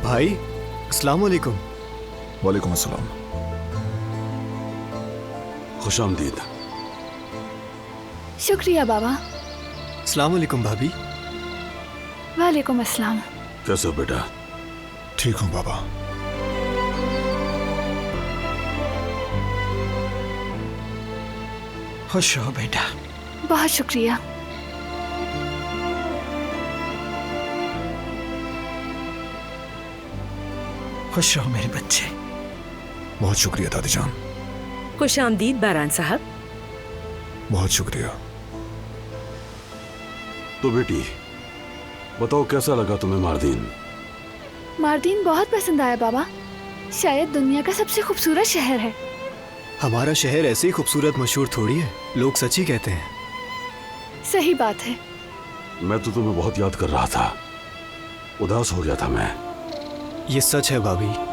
भाई, अस्सलाम वालेकुम। वालेकुम अस्सलाम। खुश आमदीद। शुक्रिया बाबा। अस्सलाम वालेकुम भाभी। वालेकुम अस्सलाम। कैसे हो बेटा? ठीक हूँ बाबा। खुश हो बेटा। बहुत शुक्रिया। खुश हो मेरे बच्चे। बहुत शुक्रिया दादी जान। खुश आमदीद बारान साहब। बहुत शुक्रिया। तो बेटी बताओ कैसा लगा तुम्हें मारदीन? मार्दीन बहुत पसंद आया बाबा। शायद दुनिया का सबसे खूबसूरत शहर है। हमारा शहर ऐसे ही खूबसूरत मशहूर थोड़ी है, लोग सच ही कहते हैं। सही बात है। मैं तो तुम्हें बहुत याद कर रहा था, उदास हो गया था मैं। ये सच है भाभी।